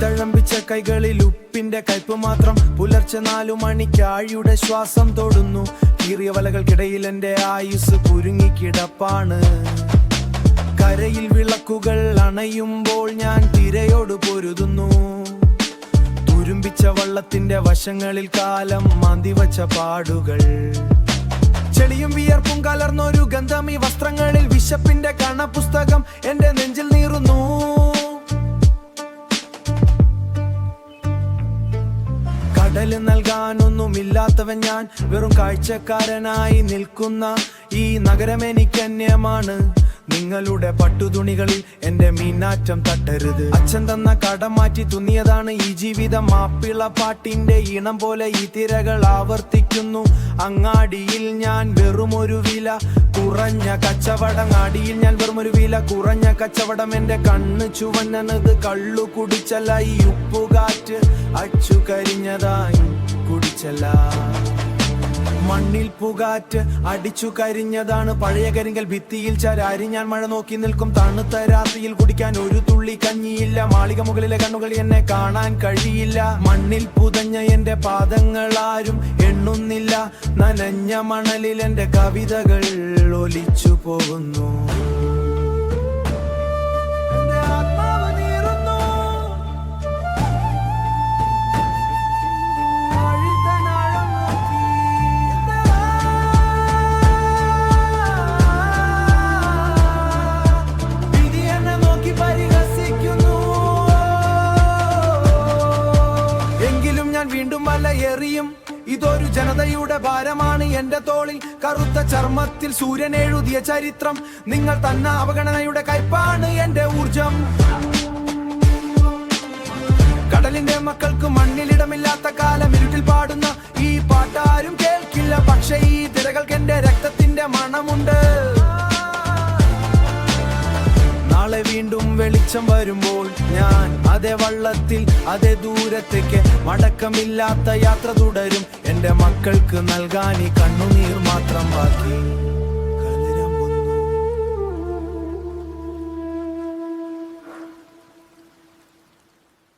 തഴമ്പിച്ച കൈകളിൽ ഉപ്പിന്റെ കയ്പ് മാത്രം. പുലർച്ചെ 4 മണിക്ക് ആഴിയുടെ ശ്വാസം തൊടുന്നു. കീറിയ വലകൾക്കിടയിൽ എന്റെ ആയുസ് കുരുങ്ങിക്കിടപ്പാണ്. കരയിൽ വിളക്കുകൾ അണയുമ്പോൾ ഞാൻ തിരയോട് പൊരുതുന്നു. തുരുമ്പിച്ച വള്ളത്തിന്റെ വശങ്ങളിൽ കാലം മാന്തിവച്ച പാടുകൾ. ചെളിയും വിയർപ്പും കലർന്നൊരു ഗന്ധം ഈ വസ്ത്രങ്ങളിൽ. വിശപ്പിന്റെ കണപുസ്തകം എന്റെ നെഞ്ചിൽ നീറുന്നു. കടല് നൽകാനൊന്നുമില്ലാത്തവൻ ഞാൻ, വെറും കാഴ്ചക്കാരനായി നിൽക്കുന്ന ഈ നഗരം എനിക്കന്യമാണ്. നിങ്ങളുടെ പട്ടുതുണികളിൽ എന്റെ മീനാറ്റം തട്ടരുത്. അച്ഛൻ തന്ന കടം മാറ്റി തുന്നിയതാണ് ഈ ജീവിതം. മാപ്പിള പാട്ടിന്റെ ഈണം പോലെ ഈ തിരകൾ ആവർത്തിക്കുന്നു. അങ്ങാടിയിൽ ഞാൻ വെറുമൊരു വില കുറഞ്ഞ കച്ചവടം. അങ്ങാടിയിൽ ഞാൻ വെറുമൊരു വില കുറഞ്ഞ കച്ചവടം. എന്റെ കണ്ണ് ചുവന്നത് കള്ളു കുടിച്ചല്ല, ഈ ഉപ്പുകാറ്റ് അച്ചു കരിഞ്ഞതായി കുടിച്ചല്ല. മണ്ണിൽ പുകാറ്റ് അടിച്ചു കരിഞ്ഞതാണ് പഴയ കരിങ്കൽ ഭിത്തിയിൽ ചരാരി. ഞാൻ മഴ നോക്കി നിൽക്കും തണുത്ത രാത്രിയിൽ. കുടിക്കാൻ ഒരു തുള്ളി കഞ്ഞിയില്ല. മാളിക മുകളിലെ കണ്ണുകൾ എന്നെ കാണാൻ കഴിയില്ല. മണ്ണിൽ പുതഞ്ഞ എന്റെ പാദങ്ങൾ ആരും എണ്ണുന്നില്ല. നനഞ്ഞ മണലിൽ എന്റെ കവിതകൾ ഒലിച്ചു പോകുന്നു. വീണ്ടും വല എറിയും. ഇതൊരു ജനതയുടെ ഭാരമാണ് എന്റെ തോളിൽ. കറുത്ത ചർമ്മത്തിൽ സൂര്യൻ എഴുതിയ ചരിത്രം. നിങ്ങൾ തന്ന അവഗണനയുടെ കയ്പാണ് എന്റെ ഊർജം. കടലിന്റെ മക്കൾക്ക് മണ്ണിലിടമില്ലാത്ത കാലം. ഇരുട്ടിൽ പാടുന്ന ഈ പാട്ടാരും കേൾക്കില്ല. പക്ഷേ ഈ തിരകൾക്ക് എന്റെ രക്തത്തിന്റെ മണമുണ്ട്. നാളെ വീണ്ടും വെളിച്ചം വരുമ്പോൾ ഞാൻ അതേ വള്ളത്തിൽ അതേ ദൂരത്തേക്ക് മടക്കമില്ലാത്ത യാത്ര തുടരും. എന്റെ മക്കൾക്ക് നൽകാൻ ഈ കണ്ണുനീർ